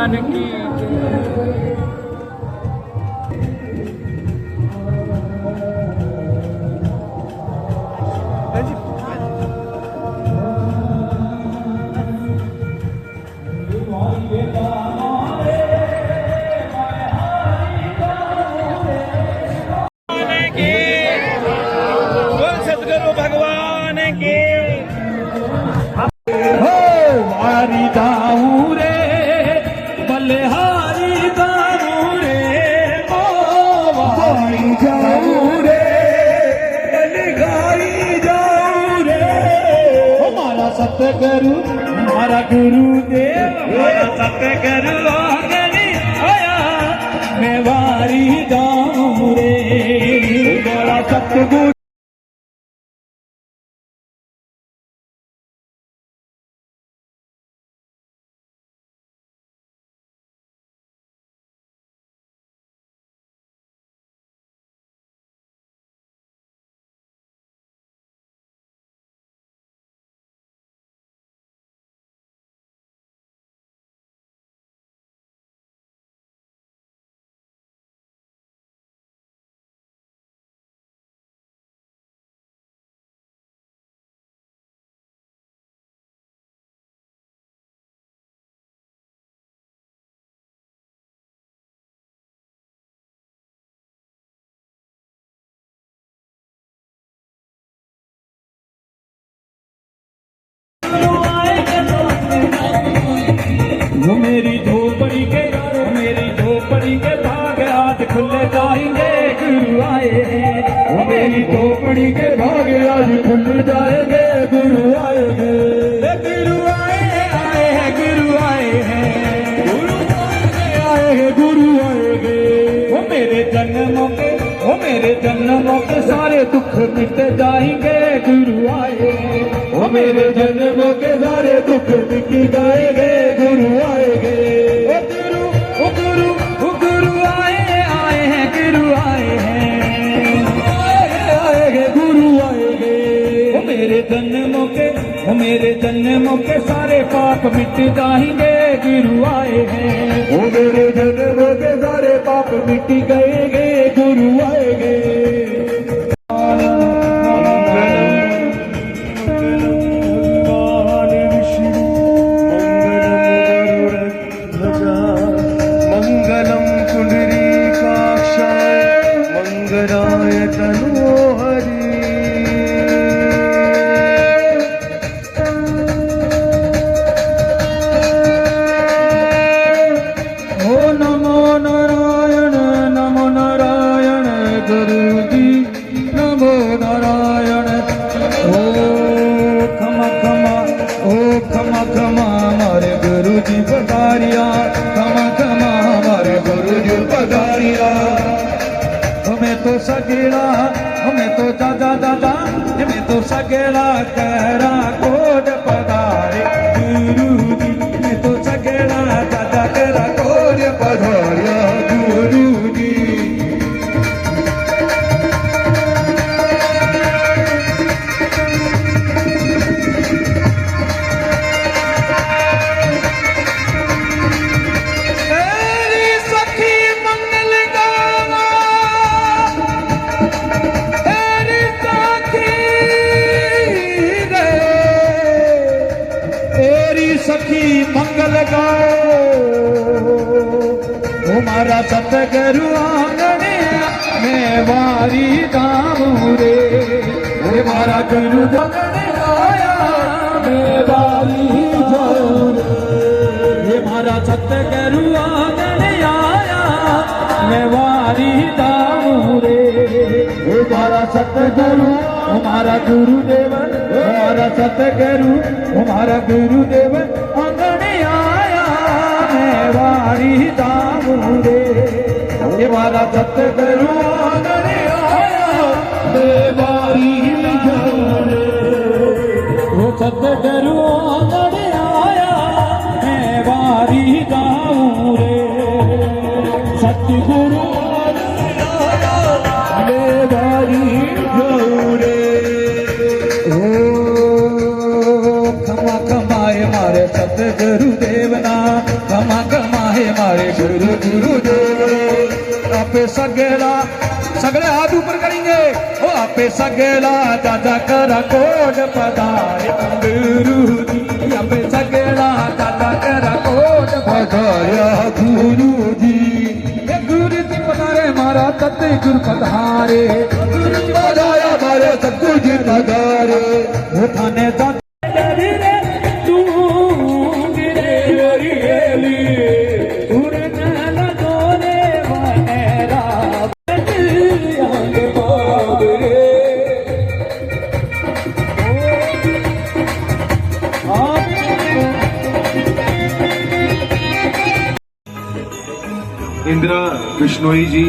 भगवान की सदगुरु भगवान की हो मारी दाऊ रे बलिहारी दाऊ रे ओ मारी जाऊ रे बलिहारी जाऊ रे हमारा सतगुरु हमारा गुरुदेव हमारा सतगुरु आगनी आया मैं वारी दाऊ रे बड़ा सतगुरु वो मेरी झोपड़ी के भाग आज खुले जाएंगे गुरु आए हैं वो मेरी झोपड़ी के भाग आज खुल जाएंगे गुरु आएंगे गुरु आए हैं गुरु आए हैं गुरु आए हैं गुरु आएंगे वो मेरे जन्मों के सारे दुख मिट जाएंगे गुरु आए वो मेरे जन्मों के सारे दुख मिट जाएंगे गुरु आएंगे ओ गुरु आए हैं गुरु आए हैं गुरु आएंगे वो मेरे जन्मों के सारे पाप मिट जाएंगे गुरु आए हैं वो मेरे जन्मों के सारे पाप मिट गएंगे गुरु आएंगे हमें तो दादा हमें तो सगेला कहरा कोड पधारे गुरु जी हमें तो सगेला दादा कहरा कोड पधारिया गुरु जी सखी मंगल गाओ हमारा सतगुरु आंगने में वारी दाऊ रे हमारा गुरु आंगने आया मैं वारी जाऊं रे हमारा सतगुरु आंगने आया मैं वारी दाऊ रे हमारा सतगुरु हमारा गुरुदेव हमारा सतगुरु हमारा गुरुदेव आंगने आया मैं वारी दाऊ रे हमारा सतगुरु आंगने आया मैं वारी जाऊं रे वो सतगुरु आंगने आया मैं वारी जाऊं रे सतगुरु मैं वारी जाऊं रे खमा खमाए मारे सतगुरु देवना खमा खमा है मारे गुरु गुरुदेव आपे सगला सगले हाथ ऊपर करेंगे ओ आपे सगला दादा करा कोट पधारे गुरु जी आपे सगला दादा करा कोट पधाया गुरु जी गुरु जी पधारे मारा तत्ते गुरु पधारे गुरु जी पधाया मारे सतगुरु जी पधारे वो थाने इंदिरा बिश्नोई जी,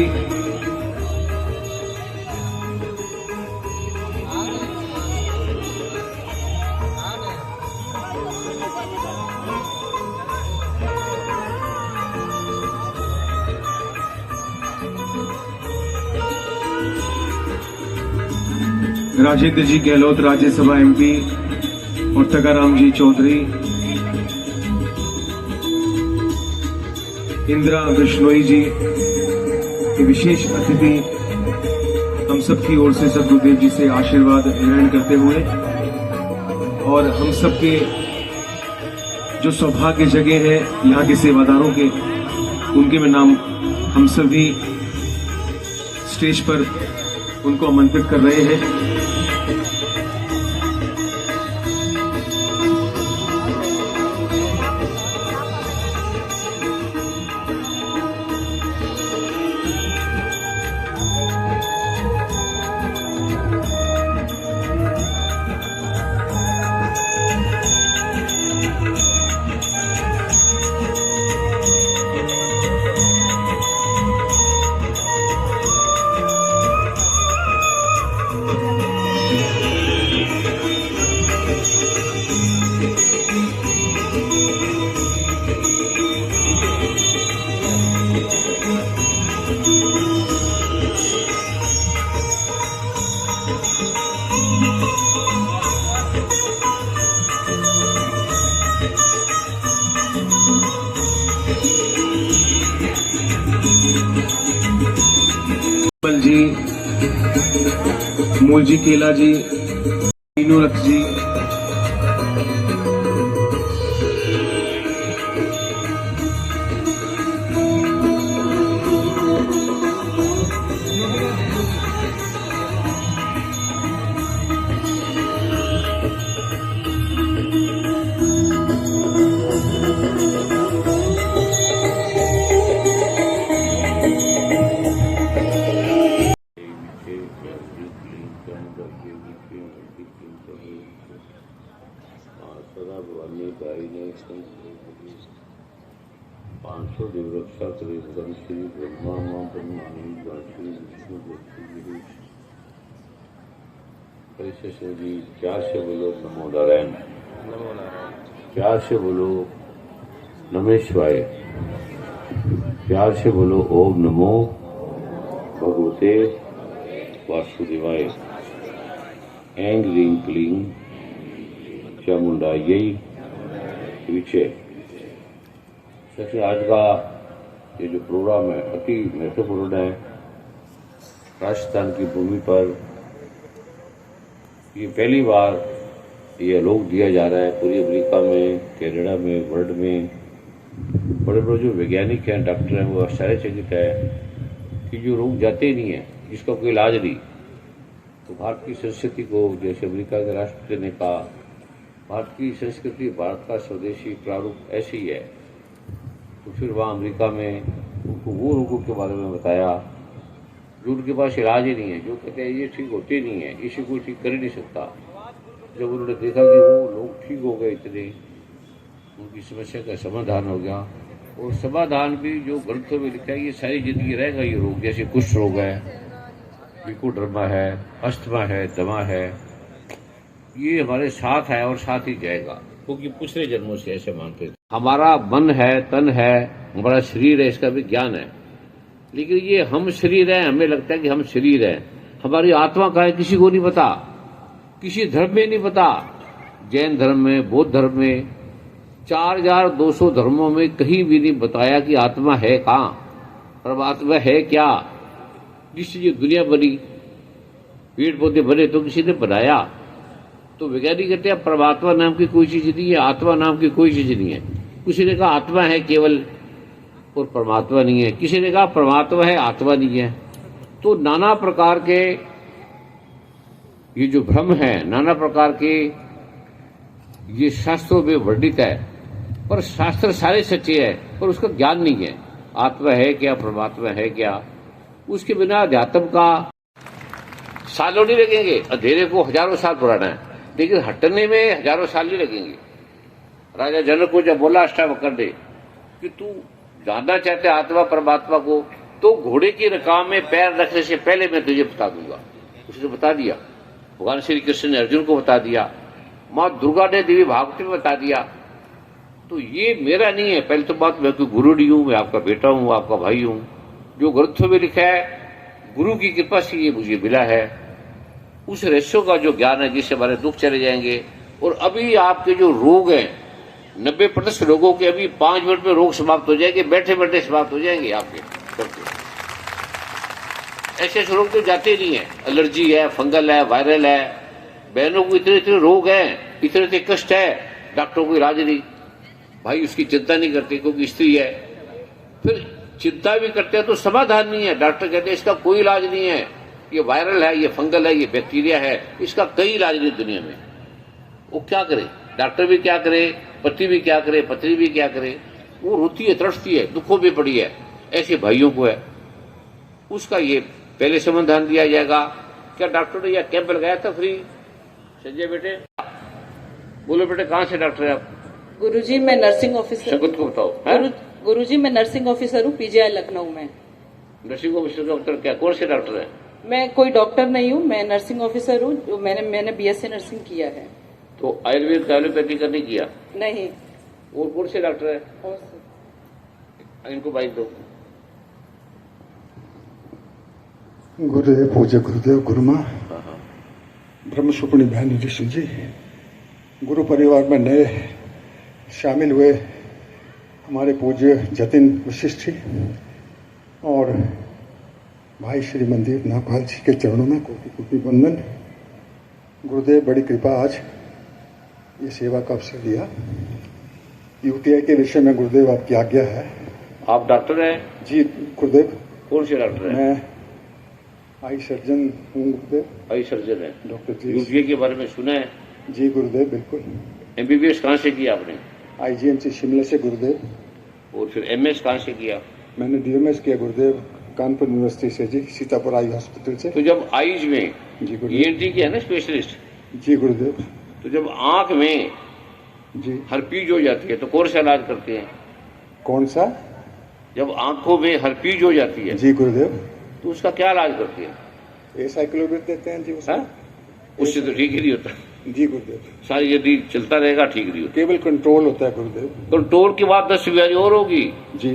राजेंद्र जी गहलोत राज्यसभा एमपी और टकाराम जी चौधरी, इंदिरा बिश्नोई जी के विशेष अतिथि हम सबकी ओर से सदगुरुदेव जी से आशीर्वाद ग्रहण करते हुए और हम सबके जो सौभाग्य जगह है यहाँ के सेवादारों के, उनके में नाम हम सभी स्टेज पर उनको आमंत्रित कर रहे हैं। जी, मूलजी केला जी, मीनू रथ जी, पांचों देवरक्षा त्रिविक्रम श्री ब्रह्मा ब्रह्माणी श्री विष्णु परिशेषो जी प्यार से बोलो नमो नारायण, प्यार से बोलो नमेश्वाय, प्यार से बोलो ओम नमो भगवते वासुदेवाय। ऐं ह्रीं क्लीं चामुंडायै विचे। जैसे आज का ये जो प्रोग्राम है अति महत्वपूर्ण है। राजस्थान की भूमि पर ये पहली बार ये लोग दिया जा रहा है। पूरी अमेरिका में, कनाडा में, वर्ल्ड में बड़े बड़े जो वैज्ञानिक हैं, डॉक्टर हैं, वो आश्चर्यचकित है कि जो रोग जाते नहीं है, जिसका कोई इलाज नहीं। तो भारत की संस्कृति को, जैसे अमेरिका के राष्ट्रपति ने कहा, भारत की संस्कृति, भारत का स्वदेशी प्रारूप ऐसी ही है। तो फिर वहाँ अमेरिका में उनको वो रोगों के बारे में बताया जो उनके पास इलाज ही नहीं है, जो कहते हैं ये ठीक होते नहीं है, इसे कोई ठीक कर ही नहीं सकता। जब उन्होंने देखा कि वो लोग ठीक हो गए, इतने उनकी समस्या का समाधान हो गया, और समाधान भी जो ग्रंथों में लिखा है ये सारी जिंदगी रहेगा। ये रोग जैसे कुष्ठ रोग है, विकोडर्मा है, अस्थमा है, दमा है, ये हमारे साथ है और साथ ही जाएगा, क्योंकि पिछले जन्मों से ऐसे मानते थे। हमारा मन है, तन है, हमारा शरीर है, इसका भी ज्ञान है, लेकिन ये हम शरीर हैं, हमें लगता है कि हम शरीर हैं। हमारी आत्मा का है किसी को नहीं पता, किसी धर्म में नहीं पता। जैन धर्म में, बौद्ध धर्म में, 4200 धर्मों में कहीं भी नहीं बताया कि आत्मा है कहाँ, परमात्मा है क्या। जिससे ये दुनिया बनी, पेड़ पौधे बने तो किसी ने बनाया। तो वैज्ञानिक कहते हैं परमात्मा नाम की कोई चीज नहीं है, आत्मा नाम की कोई चीज नहीं है। किसी ने कहा आत्मा है केवल और परमात्मा नहीं है, किसी ने कहा परमात्मा है आत्मा नहीं है। तो नाना प्रकार के ये जो भ्रम है, नाना प्रकार के ये शास्त्रों में वर्णित है, पर शास्त्र सारे सच्चे हैं, पर उसका ज्ञान नहीं है। आत्मा है क्या, परमात्मा है क्या, उसके बिना अध्यात्म का सालों नहीं लगेंगे। अंधेरे को हजारों साल पुराना है, लेकिन हटने में हजारों साल नहीं लगेंगे। राजा जनक को जब बोला अष्टावक्र ने कि तू जानना चाहते आत्मा परमात्मा को, तो घोड़े की रकाम में पैर रखने से पहले मैं तुझे बता दूंगा। उसने बता दिया। भगवान श्री कृष्ण ने अर्जुन को बता दिया, माँ दुर्गा ने देवी भागवती में बता दिया। तो ये मेरा नहीं है। पहले तो बात, मैं कोई गुरु नहीं हूं, मैं आपका बेटा हूं, आपका भाई हूं। जो ग्रंथों में लिखा है गुरु की कृपा से ये मुझे मिला है। उस रहस्यों का जो ज्ञान है जिससे हमारे दुख चले जाएंगे। और अभी आपके जो रोग हैं, 90% लोगों के अभी 5 मिनट में रोग समाप्त हो जाएंगे, बैठे बैठे समाप्त हो जाएंगे आपके सबके। ऐसे रोग तो जाते नहीं है। एलर्जी है, फंगल है, वायरल है। बहनों को इतने इतने रोग हैं, इतने इतने कष्ट है, डॉक्टरों को इलाज नहीं। भाई उसकी चिंता नहीं करते क्योंकि स्त्री है। फिर चिंता भी करते हैं तो समाधान नहीं है। डॉक्टर कहते हैं इसका कोई इलाज नहीं है, ये वायरल है, ये फंगल है, ये बैक्टीरिया है, इसका कई इलाज नहीं दुनिया में। वो क्या करे, डॉक्टर भी क्या करे, पति भी क्या करे, पत्नी भी क्या करे। वो रोती है, तरसती है, दुखों में पड़ी है। ऐसे भाइयों को है, उसका ये पहले समाधान दिया जाएगा। क्या डॉक्टर ने यह कैंप लगाया था फ्री? संजय बेटे बोलो बेटे, कहाँ से डॉक्टर है आप? गुरुजी मैं नर्सिंग ऑफिसर। शकुत को बताओ। गुरुजी मैं नर्सिंग ऑफिसर हूँ पीजीआई लखनऊ में। नर्सिंग ऑफिसर का मतलब क्या, कौन से डॉक्टर है? मैं कोई डॉक्टर नहीं हूँ, मैं नर्सिंग ऑफिसर हूँ। जो मैंने बीएससी नर्सिंग किया है। तो आयुर्वेद का एलोपैथी का नहीं किया? नहीं। और कौन से डॉक्टर है? और से। इनको बाइक दो। गुरुदेव, पूज्य गुरुदेव, गुरुमा, ब्रह्मसुपणी बहन ऋषि जी, गुरु परिवार में नए शामिल हुए हमारे पूज्य जतिन वशिष्ठ जी और भाई श्री मंदिर नागपाल जी के चरणों में कोटि कोटि वंदन। गुरुदेव, बड़ी कृपा आज ये सेवा का अवसर दिया। यूटीआई के विषय में गुरुदेव आपकी आज्ञा है। आप डॉक्टर हैं? जी गुरुदेव। कौन से डॉक्टर हैं? मैं आई सर्जन हूँ गुरुदेव। आई सर्जन है डॉक्टर जी। यूटीआई के बारे में सुना है? जी गुरुदेव, बिल्कुल। एमबीबीएस कहाँ से किया आपने? आईजीएमसी शिमला से गुरुदेव। और फिर एमएस कहाँ से किया? मैंने डीएमएस किया गुरुदेव कानपुर यूनिवर्सिटी से जी, सीतापुर आई हॉस्पिटल से। तो जब आईज में जी गुरुदेव। ईएनटी की है ना स्पेशलिस्ट? जी गुरुदेव। तो जब आंख में जी। हर्पीज हो जाती है तो कौन सा इलाज करते हैं? कौन सा? जब आंखों में हर्पीज हो जाती है जी गुरुदेव। तो उसका क्या इलाज करते हैं? एसाइक्लोविर देते हैं जी उसमें। हाँ? उससे तो ठीक ही नहीं होता। जी गुरुदेव। सारी यदि चलता रहेगा ठीक नहीं होता। केवल कंट्रोल होता है गुरुदेव। कंट्रोल के बाद 10 बीमारी और होगी। जी।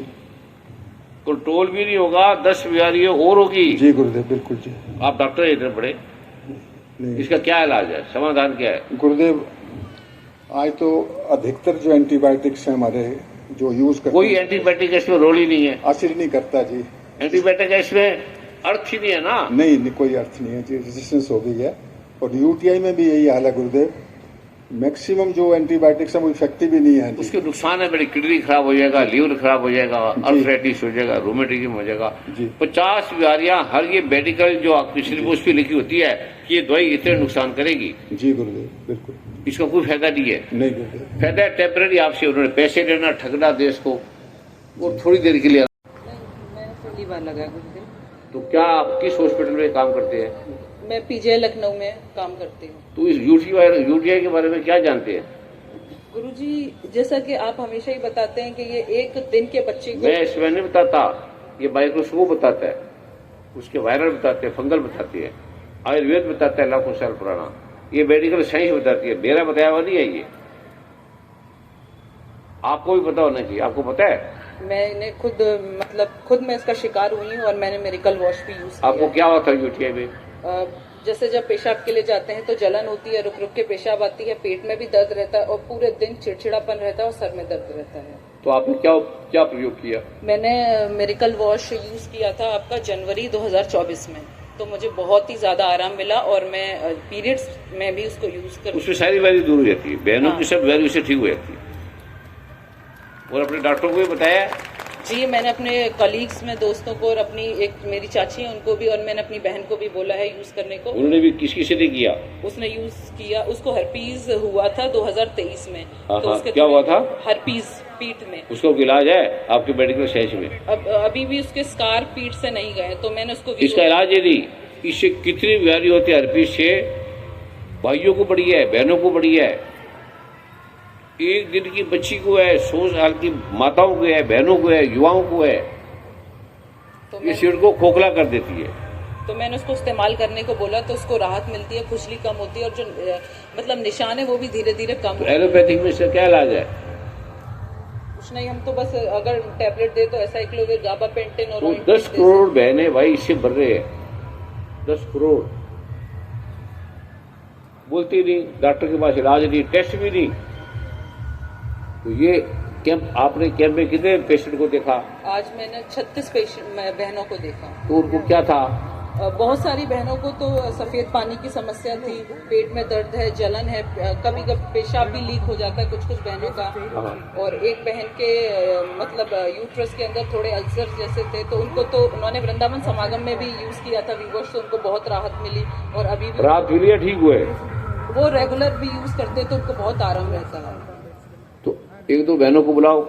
कंट्रोल भी नहीं होगा, 10 बीमारी और होगी। जी गुरुदेव, बिल्कुल जी। आप डॉक्टर इधर पड़े, नहीं इसका क्या इलाज है, समाधान क्या है? गुरुदेव, आज तो अधिकतर जो एंटीबायोटिक्स हैं हमारे जो यूज करते कोई एंटीबायोटिक इसमें रोल ही नहीं है। असर नहीं करता जी। एंटीबायोटिक इसमें अर्थ ही नहीं है ना। नहीं, कोई अर्थ नहीं है जी, रेजिस्टेंस हो गई है। और यूटीआई में भी यही हाल है गुरुदेव। मैक्सिमम जो एंटीबायोटिक्स है वो इफेक्टिव ही नहीं है जी। उसके नुकसान है, बड़ी किडनी खराब हो जाएगा, लीवर खराब हो जाएगा, अर्थराइटिस हो जाएगा, रोमेटिज्म हो जाएगा जी। 50 बीमारियां हर ये मेडिकल जो आपकी सिलेबस पे लिखी होती है कि ये दवाई इतने नुकसान करेगी। जी गुरुदेव, बिल्कुल। इसका कोई फायदा नहीं है। नहीं गुरुदेव। फायदा है टेम्पररी, आपसे उन्होंने पैसे लेना, ठगना देश को, और थोड़ी देर के लिए। मैंने पहली बार लगा गुरुदेव। तो क्या आप किस हॉस्पिटल में काम करते हैं? मैं पीजीआई लखनऊ में काम करती हूँ। तो इस यूटीआई के बारे में क्या जानते हैं? गुरुजी, जैसा कि आप हमेशा ही बताते हैं कि ये एक दिन के बच्चे को। मैं इसमें नहीं बताता, ये माइक्रोस्कोप बताता है, उसके वायरल बताते हैं, फंगल बताते हैं, आयुर्वेद बताता है लाखों साल पुराना, ये मेडिकल साइंस बताती है, मेरा बताया हुआ नहीं है ये। आपको भी पता होना चाहिए। आपको पता है? मैंने खुद मैं इसका शिकार हुई हूँ और मैंने मेडिकल वॉश भी यूज किया। आपको क्या हुआ था यूटीआई में? जैसे जब पेशाब के लिए जाते हैं तो जलन होती है, रुक रुक के पेशाब आती है, पेट में भी दर्द रहता है और पूरे दिन चिड़चिड़ापन रहता है और सर में दर्द रहता है। तो आपने क्या क्या प्रयोग किया? मैंने मिरेकल वॉश यूज किया था आपका जनवरी 2024 में, तो मुझे बहुत ही ज्यादा आराम मिला और मैं पीरियड्स में भी उसको यूज कर, उसमें सारी वैल्यू दूर हो जाती है, बहनों हाँ। की सब वैल्यू से ठीक हो जाती है। और अपने डॉक्टरों को भी बताया? जी, मैंने अपने कलीग्स में, दोस्तों को और अपनी एक मेरी चाची है उनको भी, और मैंने अपनी बहन को भी बोला है यूज करने को। उन्होंने भी किस किसी ने किया? उसने यूज किया, उसको हर्पीज हुआ था 2023 में। हाँ, तो हाँ, उसके क्या हुआ था? हर्पीज पीठ में। उसका इलाज है आपके मेडिकल साइंस में? अभी भी उसके स्कार पीठ से नहीं गए, तो मैंने उसको इसका इलाज यदि इससे कितनी बीमारी होती है हर्पीस से, भाइयों को बढ़ी है, बहनों को बढ़ी है, 1 दिन की बच्ची को है, 100 साल की माताओं को है, बहनों को है, युवाओं को है, तो ये शरीर को खोखला कर देती है। तो मैंने उसको इस्तेमाल करने को बोला, तो उसको राहत मिलती है, खुजली कम होती है और जो मतलब निशान है वो भी धीरे धीरे कम होते हैं। एलोपैथिक में इसका क्या इलाज है? कुछ नहीं, हम तो बस अगर टैबलेट दे तो एसाइक्लोविर, गाबापेंटिन और तो 10 करोड़ बहनें भाई इससे भर रहे हैं, 10 करोड़। बोलती नहीं, डॉक्टर के पास इलाज नहीं, टेस्ट भी नहीं। तो ये कैंप, आपने कैंप में कितने पेशेंट को देखा? आज मैंने 36 पेशेंट बहनों को देखा। तो उनको क्या था? बहुत सारी बहनों को तो सफेद पानी की समस्या थी, पेट में दर्द है, जलन है, कभी कभी पेशाब भी लीक हो जाता है कुछ कुछ बहनों का। और एक बहन के मतलब यूट्रस के अंदर थोड़े अल्सर जैसे थे, तो उनको तो उन्होंने वृंदावन समागम में भी यूज किया था वीवर्स, तो उनको बहुत राहत मिली और अभी भी राहत मिली है, ठीक हुए? वो रेगुलर भी यूज करते तो उनको बहुत आराम रहता है। तो 1-2 बहनों को बुलाओ।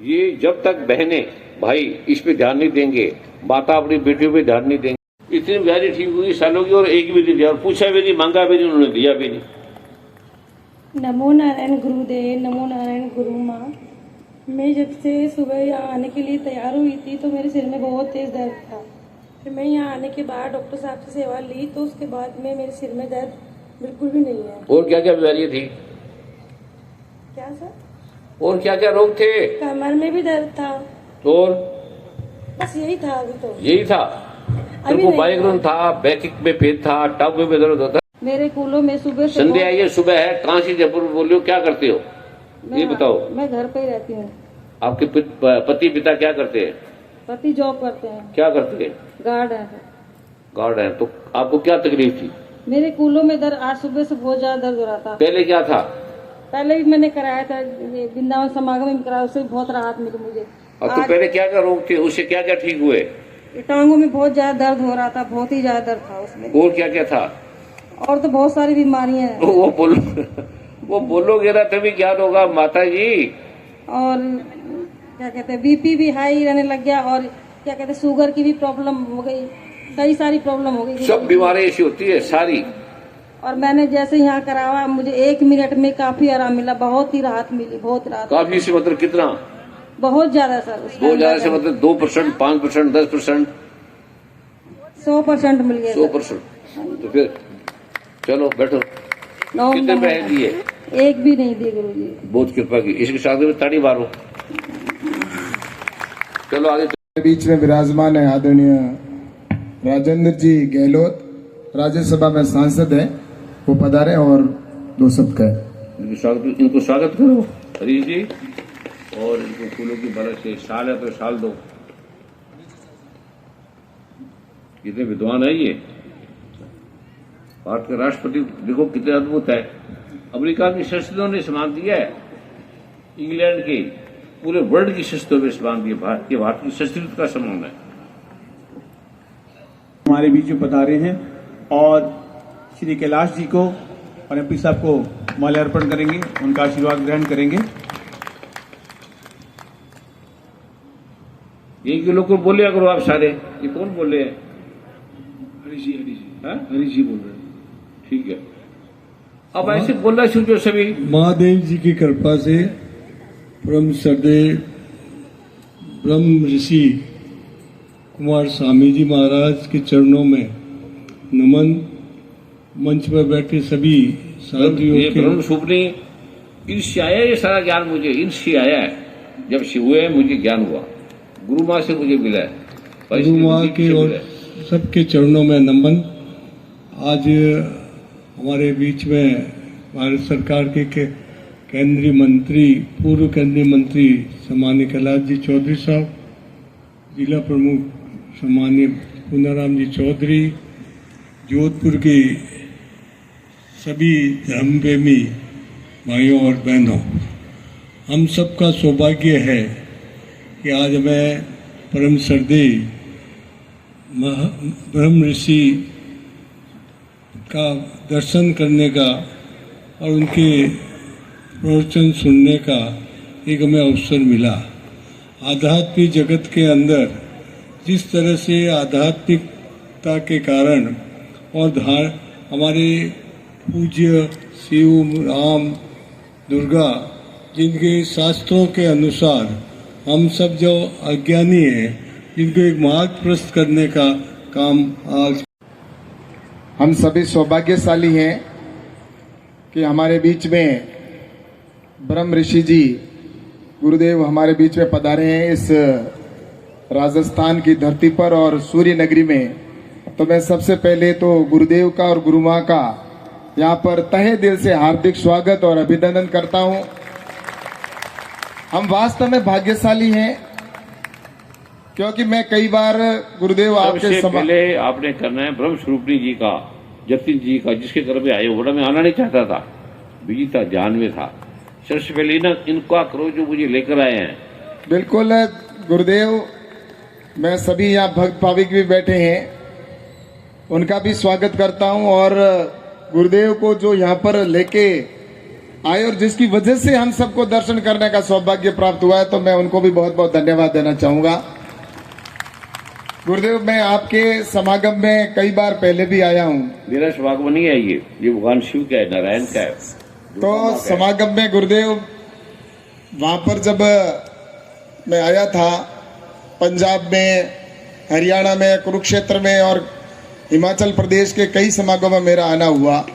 ये जब तक बहनें भाई इस पे ध्यान नहीं देंगे, माता अपनी बेटियों पे ध्यान नहीं देंगे, इतनी बीमारी ठीक हुई सालों की और एक भी नहीं दिया, और पूछा भी नहीं, मांगा भी नहीं, उन्होंने दिया भी नहीं। नमो नारायण गुरुदेव, नमो नारायण गुरु माँ। मैं जब से सुबह यहाँ आने के लिए तैयार हुई थी तो मेरे सिर में बहुत तेज दर्द था। फिर मैं यहाँ आने के बाद डॉक्टर साहब से सेवा ली, तो उसके बाद में मेरे सिर में दर्द बिल्कुल भी नहीं है। और क्या क्या बीमारियां थी? क्या सर? और क्या क्या रोग थे? कमर में भी दर्द था। और बस यही था अभी तो। यही था? तुमको माइग्रेन था, बैक में पेन था, टब में दर्द होता? मेरे कूलों में सुबह से संडे आई है, सुबह है, कहाँ से जयपुर बोल रहे हो, क्या करते हो ये बताओ? मैं घर पे ही रहती हूँ। आपके पति पिता क्या करते हैं? पति जॉब करते हैं। क्या करते हैं? गार्ड है। गार्ड है। तो आपको क्या तकलीफ थी? मेरे कूलों में दर्द, आज सुबह से बहुत ज्यादा दर्द हो रहा था। पहले क्या था? पहले भी मैंने कराया था, वृंदावन समागम में कराया, उससे बहुत राहत मिली मुझे। और तो पहले क्या क्या रोग थे, उससे क्या क्या ठीक हुए? टांगों में बहुत ज्यादा दर्द हो रहा था, बहुत ही ज्यादा दर्द था उसमें। और क्या क्या था? और तो बहुत सारी बीमारियां हैं। वो बोलोगे ना तभी ज्ञान होगा माता जी। और क्या कहते हैं, बीपी भी हाई रहने लग गया, और क्या कहते हैं, शुगर की भी प्रॉब्लम हो गई, कई सारी प्रॉब्लम हो गई। सब बीमारी ऐसी होती है सारी। और मैंने जैसे यहाँ करावा, मुझे 1 मिनट में काफी आराम मिला, बहुत ही राहत मिली, बहुत राहत। काफी से मतलब कितना? बहुत ज्यादा सर। बहुत ज्यादा से मतलब 2%, 5%, 10%? 100% मिल गया। 100%। तो फिर चलो बैठो। कितने पैसे दिए? एक भी नहीं दिए गुरु जी। बहुत कृपा की। इसके साथ में ताड़ी मारो। चलो आगे। बीच में विराजमान है आदरणीय राजेंद्र जी गहलोत, राज्यसभा में सांसद है, वो पधारे और 2 शब्द कहे। इनको स्वागत करो हरीश जी, और इनको फूलों की बरस से, साल है तो साल दो। कितने विद्वान है ये। भारत के राष्ट्रपति देखो कितने अद्भुत है। अमेरिका की संसदों ने सम्मान दिया है, इंग्लैंड के, पूरे वर्ल्ड की संसदों में सम्मान दिया। भारत की संस्कृति का सम्मान है। हमारे बीच में पधारे हैं और श्री कैलाश जी को और एमपी साहब को माल्यार्पण करेंगे, उनका आशीर्वाद ग्रहण करेंगे। यही के लोग को बोलिया करो आप सारे। ये कौन बोल रहे हैं? हरीश जी, हरीश जी, हाँ? हरीश जी बोल रहे हैं। ठीक है, अब ऐसे बोलना शुरू करो सभी। महादेव जी की कृपा से परम श्रद्धेय ब्रह्म ऋषि कुमार स्वामी जी महाराज के चरणों में नमन। मंच पर बैठे सभी साथियों ये के ब्रह्म सुपनी इनसे आया, ये सारा ज्ञान मुझे इनसे आया है। जब से हुए मुझे ज्ञान हुआ, गुरु माँ से मुझे मिला है, गुरु माँ के और सबके चरणों में नमन। आज हमारे बीच में भारत सरकार के केंद्रीय मंत्री, पूर्व केंद्रीय मंत्री सम्माननीय कैलाश जी चौधरी साहब, जिला प्रमुख सम्माननीय पूनाराम जी चौधरी, जोधपुर के सभी धर्मप्रेमी भाइयों और बहनों, हम सबका सौभाग्य है कि आज मैं परम श्रद्धेय ब्रह्म ऋषि का दर्शन करने का और उनके प्रवचन सुनने का एक हमें अवसर मिला। आध्यात्मिक जगत के अंदर जिस तरह से आध्यात्मिकता के कारण और हमारे पूज्य शिव, राम, दुर्गा, जिनके शास्त्रों के अनुसार हम सब जो अज्ञानी हैं, जिनको एक मार्ग प्रस्तुत करने का काम आज हम सभी सौभाग्यशाली हैं कि हमारे बीच में ब्रह्म ऋषि जी गुरुदेव हमारे बीच में पधारे हैं इस राजस्थान की धरती पर और सूर्य नगरी में। तो मैं सबसे पहले तो गुरुदेव का और गुरु माँ का यहाँ पर तहे दिल से हार्दिक स्वागत और अभिनंदन करता हूँ। हम वास्तव में भाग्यशाली हैं क्योंकि मैं कई बार गुरुदेव आपके पहले आपने करना है ब्रह्म स्वरूपनी जी का, जतिन जी का, जिसके घर में आए हो, मैं आना नहीं चाहता था, बिजी था, जान में था। सबसे पहले ना इनका करो जो मुझे लेकर आए हैं। बिल्कुल गुरुदेव, मैं सभी यहाँ भक्त भाविक भी बैठे हैं, उनका भी स्वागत करता हूँ और गुरुदेव को जो यहाँ पर लेके आए और जिसकी वजह से हम सबको दर्शन करने का सौभाग्य प्राप्त हुआ है, तो मैं उनको भी बहुत बहुत धन्यवाद देना चाहूंगा। गुरुदेव, मैं आपके समागम में कई बार पहले भी आया हूँ। मेरा समागम नहीं है ये भगवान शिव का है, नारायण का है। तो समागम में गुरुदेव वहां पर जब मैं आया था, पंजाब में, हरियाणा में, कुरुक्षेत्र में और हिमाचल प्रदेश के कई समागम में मेरा आना हुआ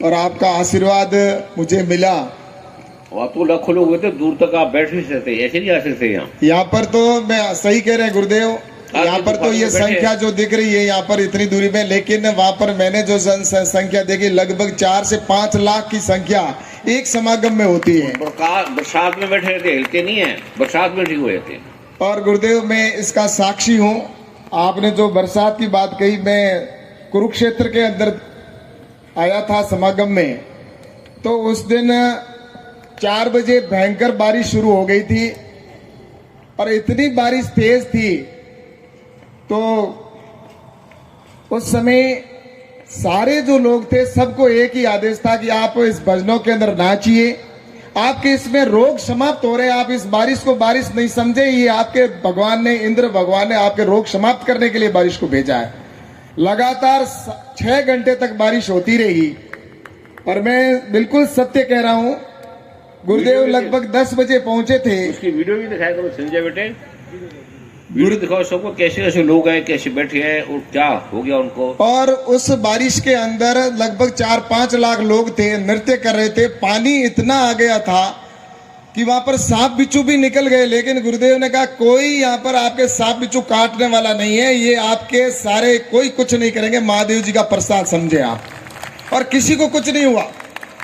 और आपका आशीर्वाद मुझे मिला। वहाँ तो लाखों लोग हुए थे, दूर तक आप बैठ नहीं सकते, ऐसे नहीं आ सकते यहाँ पर तो मैं सही कह रहे हैं गुरुदेव, यहाँ पर तो ये संख्या जो दिख रही है यहाँ पर इतनी दूरी में, लेकिन वहाँ पर मैंने जो संख्या देखी लगभग 4 से 5 लाख की संख्या एक समागम में होती है। बरसात में बैठे रहते, हिलते नहीं है, बरसात में ठीक हुए थे। और गुरुदेव, मैं इसका साक्षी हूँ। आपने जो बरसात की बात कही, मैं कुरुक्षेत्र के अंदर आया था समागम में, तो उस दिन 4 बजे भयंकर बारिश शुरू हो गई थी और इतनी बारिश तेज थी तो उस समय सारे जो लोग थे सबको एक ही आदेश था कि आप इस भजनों के अंदर नाचिए, आपके इसमें रोग समाप्त हो रहे हैं, आप इस बारिश को बारिश नहीं समझे, ये आपके भगवान ने, इंद्र भगवान ने आपके रोग समाप्त करने के लिए बारिश को भेजा है। लगातार 6 घंटे तक बारिश होती रही और मैं बिल्कुल सत्य कह रहा हूं, गुरुदेव लगभग 10 बजे पहुंचे थे। उसकी वीडियो भी दिखाया करो संजय बेटे, वीडियो दिखाओ सबको, कैसे कैसे लोग हैं, कैसे बैठे हैं और क्या हो गया उनको। और उस बारिश के अंदर लगभग 4-5 लाख लोग थे, नृत्य कर रहे थे। पानी इतना आ गया था कि वहां पर सांप बिच्छू भी निकल गए, लेकिन गुरुदेव ने कहा कोई यहाँ पर आपके सांप बिच्छू काटने वाला नहीं है, ये आपके सारे कोई कुछ नहीं करेंगे, महादेव जी का प्रसाद समझे आप। और किसी को कुछ नहीं हुआ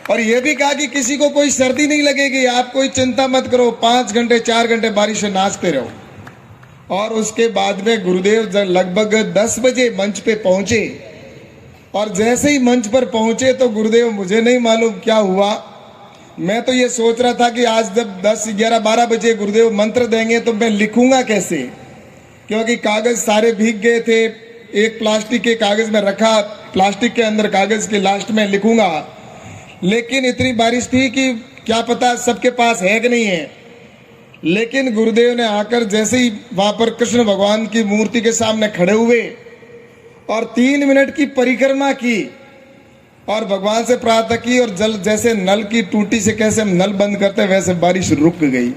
और ये भी कहा कि किसी को कोई सर्दी नहीं लगेगी, आप कोई चिंता मत करो, 5 घंटे 4 घंटे बारिश में नाचते रहो। और उसके बाद में गुरुदेव लगभग 10 बजे मंच पे पहुंचे और जैसे ही मंच पर पहुंचे तो गुरुदेव मुझे नहीं मालूम क्या हुआ, मैं तो ये सोच रहा था कि आज जब 10, 11, 12 बजे गुरुदेव मंत्र देंगे तो मैं लिखूंगा कैसे, क्योंकि कागज सारे भीग गए थे। एक प्लास्टिक के कागज में रखा, प्लास्टिक के अंदर कागज के लास्ट में लिखूंगा, लेकिन इतनी बारिश थी कि क्या पता सबके पास है कि नहीं है। लेकिन गुरुदेव ने आकर जैसे ही वहां पर कृष्ण भगवान की मूर्ति के सामने खड़े हुए और 3 मिनट की परिक्रमा की और भगवान से प्रार्थना की और जल जैसे नल की टूटी से कैसे हम नल बंद करते वैसे बारिश रुक गई।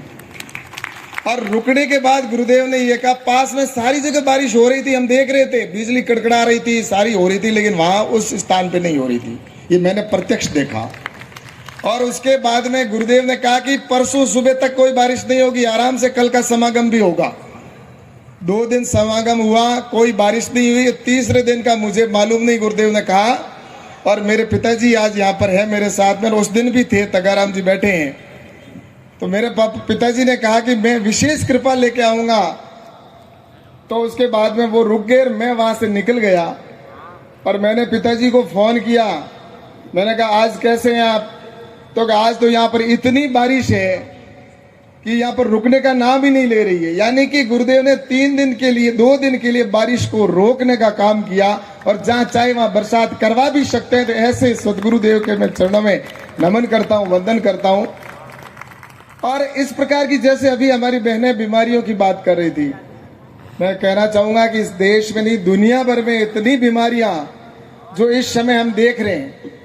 और रुकने के बाद गुरुदेव ने यह कहा, पास में सारी जगह बारिश हो रही थी, हम देख रहे थे, बिजली कड़कड़ा रही थी, सारी हो रही थी, लेकिन वहां उस स्थान पे नहीं हो रही थी। ये मैंने प्रत्यक्ष देखा। और उसके बाद में गुरुदेव ने कहा कि परसों सुबह तक कोई बारिश नहीं होगी, आराम से कल का समागम भी होगा। 2 दिन समागम हुआ, कोई बारिश नहीं हुई। तीसरे दिन का मुझे मालूम नहीं, गुरुदेव ने कहा। और मेरे पिताजी आज यहाँ पर है मेरे साथ में, उस दिन भी थे, तगाराम जी बैठे हैं। तो मेरे पिताजी ने कहा कि मैं विशेष कृपा लेके आऊंगा। तो उसके बाद में वो रुक गए, मैं वहां से निकल गया और मैंने पिताजी को फोन किया। मैंने कहा आज कैसे हैं आप? तो कहा आज तो यहाँ पर इतनी बारिश है कि यहाँ पर रुकने का नाम ही नहीं ले रही है। यानी कि गुरुदेव ने 3 दिन के लिए, 2 दिन के लिए बारिश को रोकने का काम किया, और जहां चाहे वहां बरसात करवा भी सकते हैं। तो ऐसे सदगुरुदेव के मैं चरणों में नमन करता हूं, वंदन करता हूं। और इस प्रकार की, जैसे अभी हमारी बहनें बीमारियों की बात कर रही थी, मैं कहना चाहूंगा कि इस देश में नहीं, दुनिया भर में इतनी बीमारियां जो इस समय हम देख रहे हैं,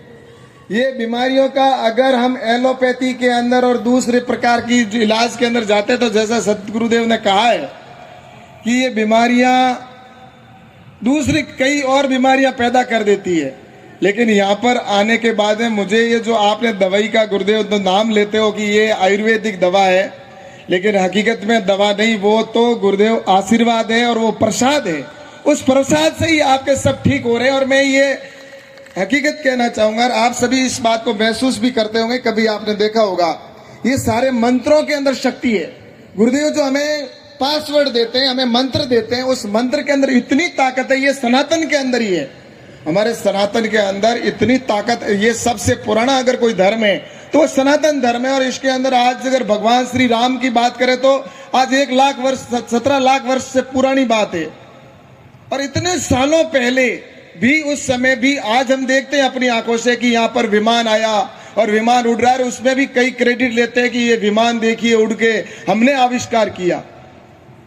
ये बीमारियों का अगर हम एलोपैथी के अंदर और दूसरे प्रकार की इलाज के अंदर जाते हैं, तो जैसा सतगुरुदेव ने कहा है कि ये बीमारियां दूसरी कई और बीमारियां पैदा कर देती है। लेकिन यहाँ पर आने के बाद में मुझे ये जो आपने दवाई का गुरुदेव तो नाम लेते हो कि ये आयुर्वेदिक दवा है, लेकिन हकीकत में दवा नहीं, वो तो गुरुदेव आशीर्वाद है और वो प्रसाद है। उस प्रसाद से ही आपके सब ठीक हो रहे हैं। और मैं ये हकीकत कहना चाहूंगा, और आप सभी इस बात को महसूस भी करते होंगे, कभी आपने देखा होगा, ये सारे मंत्रों के अंदर शक्ति है। गुरुदेव जो हमें पासवर्ड देते हैं, हमें मंत्र देते हैं, उस मंत्र के अंदर इतनी ताकत है। ये सनातन के अंदर ही है, हमारे सनातन के अंदर इतनी ताकत। ये सबसे पुराना अगर कोई धर्म है तो वो सनातन धर्म है। और इसके अंदर आज अगर भगवान श्री राम की बात करें तो आज 1 लाख वर्ष, 17 लाख वर्ष से पुरानी बात है। और इतने सालों पहले भी, उस समय भी, आज हम देखते हैं अपनी आंखों से कि यहाँ पर विमान आया और विमान उड़ रहा है, और उसमें भी कई क्रेडिट लेते हैं कि ये विमान देखिए उड़ के हमने आविष्कार किया।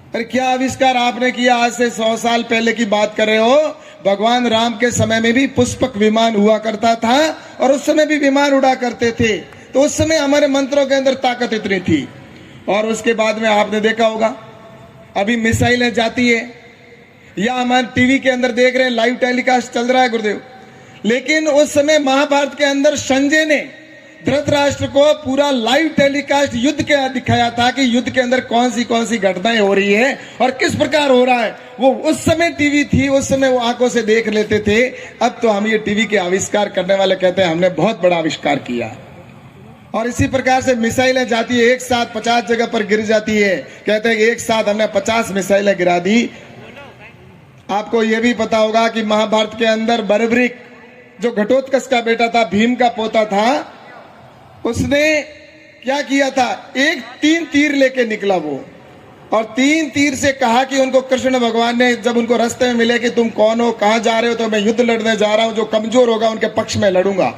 अरे क्या आविष्कार आपने किया? आज से 100 साल पहले की बात कर रहे हो। भगवान राम के समय में भी पुष्पक विमान हुआ करता था और उस समय भी विमान उड़ा करते थे। तो उस समय हमारे मंत्रों के अंदर ताकत इतनी थी। और उसके बाद में आपने देखा होगा अभी मिसाइलें जाती है, या हमारे टीवी के अंदर देख रहे हैं, लाइव टेलीकास्ट चल रहा है गुरुदेव। लेकिन उस समय महाभारत के अंदर संजय ने धृतराष्ट्र को पूरा लाइव टेलीकास्ट युद्ध के दिखाया था कि युद्ध के अंदर कौन सी घटनाएं हो रही है और किस प्रकार हो रहा है। वो उस समय टीवी थी, उस समय वो आंखों से देख लेते थे। अब तो हम ये टीवी के आविष्कार करने वाले कहते हैं हमने बहुत बड़ा आविष्कार किया। और इसी प्रकार से मिसाइलें जाती है, एक साथ 50 जगह पर गिर जाती है। कहते हैं कि एक साथ हमने 50 मिसाइलें गिरा दी। आपको यह भी पता होगा कि महाभारत के अंदर बर्बरिक जो घटोत्कच का बेटा था, भीम का पोता था, उसने क्या किया था, 3 तीर लेके निकला वो, और 3 तीर से कहा कि उनको कृष्ण भगवान ने जब उनको रास्ते में मिले कि तुम कौन हो, कहां जा रहे हो, तो मैं युद्ध लड़ने जा रहा हूं, जो कमजोर होगा उनके पक्ष में लड़ूंगा।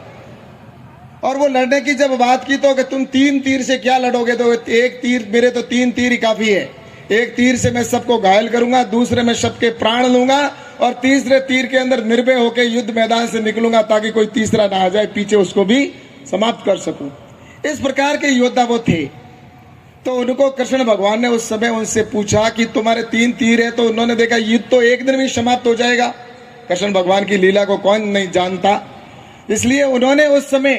और वो लड़ने की जब बात की तो कि तुम 3 तीर से क्या लड़ोगे, तो 1 तीर, मेरे तो 3 तीर ही काफी है। 1 तीर से मैं सबको घायल करूंगा, दूसरे में सबके प्राण लूंगा, और तीसरे तीर के अंदर निर्भय होकर युद्ध मैदान से निकलूंगा ताकि कोई तीसरा ना आ जाए पीछे, उसको भी समाप्त कर सकूं। इस प्रकार के योद्धा वो थे। तो उनको कृष्ण भगवान ने उस समय उनसे पूछा कि तुम्हारे 3 तीर है, तो उन्होंने देखा युद्ध तो एक दिन में समाप्त हो जाएगा। कृष्ण भगवान की लीला को कौन नहीं जानता। इसलिए उन्होंने उस समय,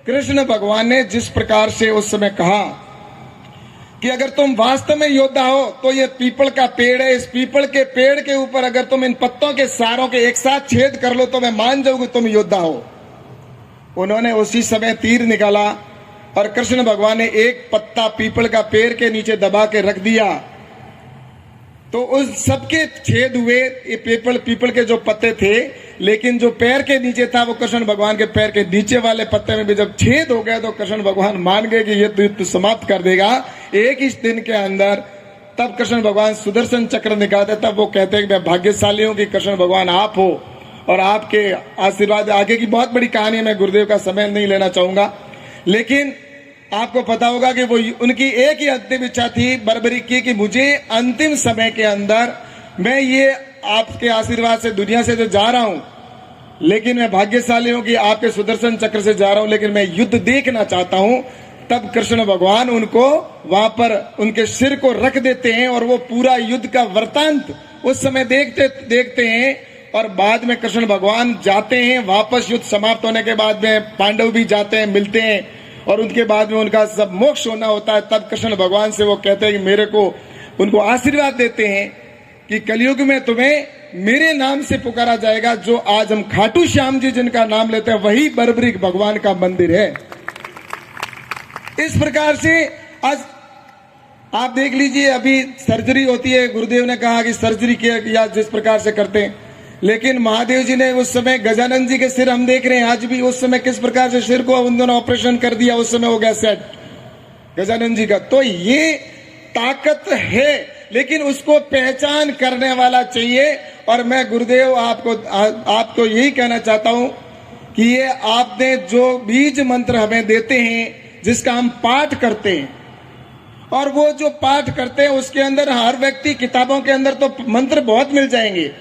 कृष्ण भगवान ने जिस प्रकार से उस समय कहा कि अगर तुम वास्तव में योद्धा हो तो ये पीपल का पेड़ है, इस पीपल के पेड़ के ऊपर अगर तुम इन पत्तों के सारों के एक साथ छेद कर लो तो मैं मान जाऊंगी तुम योद्धा हो। उन्होंने उसी समय तीर निकाला और कृष्ण भगवान ने एक पत्ता पीपल का पेड़ के नीचे दबा के रख दिया, तो उस सबके छेद हुए। ये पीपल के जो पत्ते थे, लेकिन जो पैर के नीचे था वो कृष्ण भगवान के पैर के नीचे वाले पत्ते में भी जब छेद हो गया तो कृष्ण भगवान मान गए कि ये तो युद्ध समाप्त कर देगा एक ही दिन के अंदर। तब कृष्ण भगवान सुदर्शन चक्र निकालते, तब वो कहते हैं कि मैं भाग्यशाली हूं कि कृष्ण भगवान आप हो और आपके आशीर्वाद। आगे की बहुत बड़ी कहानी है, मैं गुरुदेव का समय नहीं लेना चाहूंगा, लेकिन आपको पता होगा कि वो उनकी एक ही अंतिम इच्छा थी बर्बरिक की कि मुझे अंतिम समय के अंदर मैं ये आपके आशीर्वाद से दुनिया से जो जा रहा हूं, लेकिन मैं भाग्यशाली हूं कि आपके सुदर्शन चक्र से जा रहा हूं, लेकिन मैं युद्ध देखना चाहता हूं। तब कृष्ण भगवान उनको वहां पर उनके सिर को रख देते हैं और वो पूरा युद्ध का वृतांत उस समय देखते हैं। और बाद में कृष्ण भगवान जाते हैं वापस, युद्ध समाप्त होने के बाद में पांडव भी जाते हैं, मिलते हैं, और उनके बाद में उनका सब मोक्ष होना होता है। तब कृष्ण भगवान से वो कहते हैं कि मेरे को उनको आशीर्वाद देते हैं कि कलयुग में तुम्हें मेरे नाम से पुकारा जाएगा। जो आज हम खाटू श्याम जी जिनका नाम लेते हैं वही बरबरीक भगवान का मंदिर है। इस प्रकार से आज आप देख लीजिए, अभी सर्जरी होती है, गुरुदेव ने कहा कि सर्जरी किया जिस प्रकार से करते हैं, लेकिन महादेव जी ने उस समय गजानन जी के सिर हम देख रहे हैं आज भी, उस समय किस प्रकार से सिर को उन दोनों ऑपरेशन कर दिया, उस समय हो गया सेट गजानन जी का। तो ये ताकत है, लेकिन उसको पहचान करने वाला चाहिए। और मैं गुरुदेव आपको यही कहना चाहता हूं कि ये आपने जो बीज मंत्र हमें देते हैं, जिसका हम पाठ करते हैं, और वो जो पाठ करते हैं उसके अंदर हर व्यक्ति, किताबों के अंदर तो मंत्र बहुत मिल जाएंगे।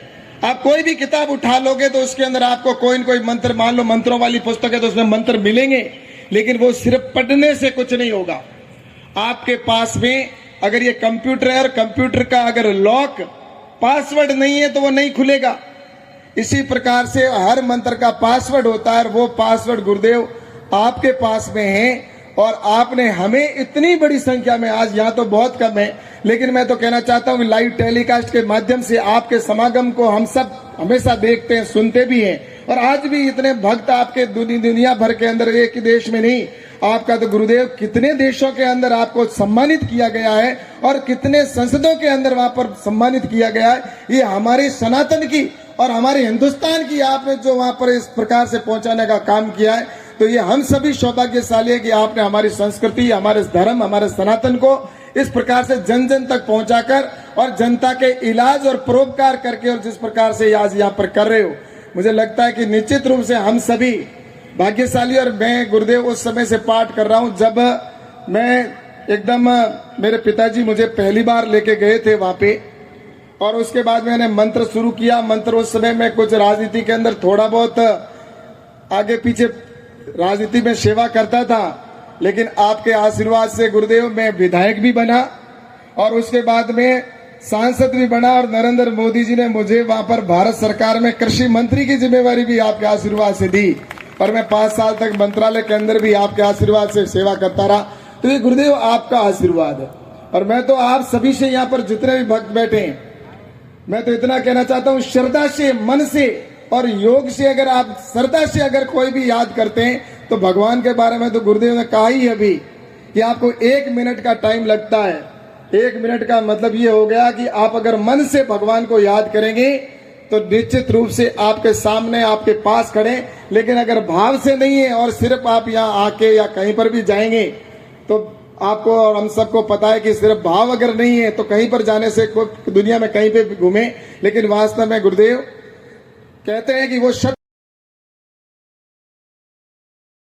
आप कोई भी किताब उठा लोगे तो उसके अंदर आपको कोई न कोई मंत्र, मान लो मंत्रों वाली पुस्तक है तो उसमें मंत्र मिलेंगे, लेकिन वो सिर्फ पढ़ने से कुछ नहीं होगा। आपके पास में अगर ये कंप्यूटर है और कंप्यूटर का अगर लॉक पासवर्ड नहीं है तो वो नहीं खुलेगा। इसी प्रकार से हर मंत्र का पासवर्ड होता है, और वो पासवर्ड गुरुदेव आपके पास में है। और आपने हमें इतनी बड़ी संख्या में, आज यहाँ तो बहुत कम है, लेकिन मैं तो कहना चाहता हूँ लाइव टेलीकास्ट के माध्यम से आपके समागम को हम सब हमेशा देखते हैं, सुनते भी हैं। और आज भी इतने भक्त आपके दुनिया भर के अंदर, एक ही देश में नहीं, आपका तो गुरुदेव कितने देशों के अंदर आपको सम्मानित किया गया है और कितने संसदों के अंदर वहां पर सम्मानित किया गया है। ये हमारे सनातन की और हमारे हिंदुस्तान की आपने जो वहां पर इस प्रकार से पहुंचाने का काम किया है, तो ये हम सभी सौभाग्यशाली है कि आपने हमारी संस्कृति, हमारे धर्म, हमारे सनातन को इस प्रकार से जन जन तक पहुंचाकर और जनता के इलाज और परोपकार करके, और जिस प्रकार से आज यहाँ पर कर रहे हो, मुझे लगता है कि निश्चित रूप से हम सभी भाग्यशाली। और मैं गुरुदेव उस समय से पाठ कर रहा हूं जब मैं एकदम, मेरे पिताजी मुझे पहली बार लेके गए थे वहां पे, और उसके बाद मैंने मंत्र शुरू किया। मंत्र उस समय में कुछ राजनीति के अंदर थोड़ा बहुत आगे पीछे राजनीति में सेवा करता था, लेकिन आपके आशीर्वाद से गुरुदेव मैं विधायक भी बना और उसके बाद में सांसद भी बना, और नरेंद्र मोदी जी ने मुझे वहां पर भारत सरकार में कृषि मंत्री की जिम्मेवारी भी आपके आशीर्वाद से दी, और मैं 5 साल तक मंत्रालय के अंदर भी आपके आशीर्वाद से सेवा करता रहा। तो ये गुरुदेव आपका आशीर्वाद है। और मैं तो आप सभी से, यहाँ पर जितने भी भक्त बैठे हैं, मैं तो इतना कहना चाहता हूँ, श्रद्धा से, मन से और योग से, अगर आप श्रद्धा से अगर कोई भी याद करते हैं तो भगवान के बारे में तो गुरुदेव ने कहा ही अभी कि आपको 1 मिनट का टाइम लगता है। 1 मिनट का मतलब ये हो गया कि आप अगर मन से भगवान को याद करेंगे तो निश्चित रूप से आपके सामने, आपके पास खड़े। लेकिन अगर भाव से नहीं है और सिर्फ आप यहाँ आके या कहीं पर भी जाएंगे, तो आपको और हम सबको पता है कि सिर्फ भाव अगर नहीं है तो कहीं पर जाने से दुनिया में कहीं पे घूमे, लेकिन वास्तव में गुरुदेव कहते हैं कि वो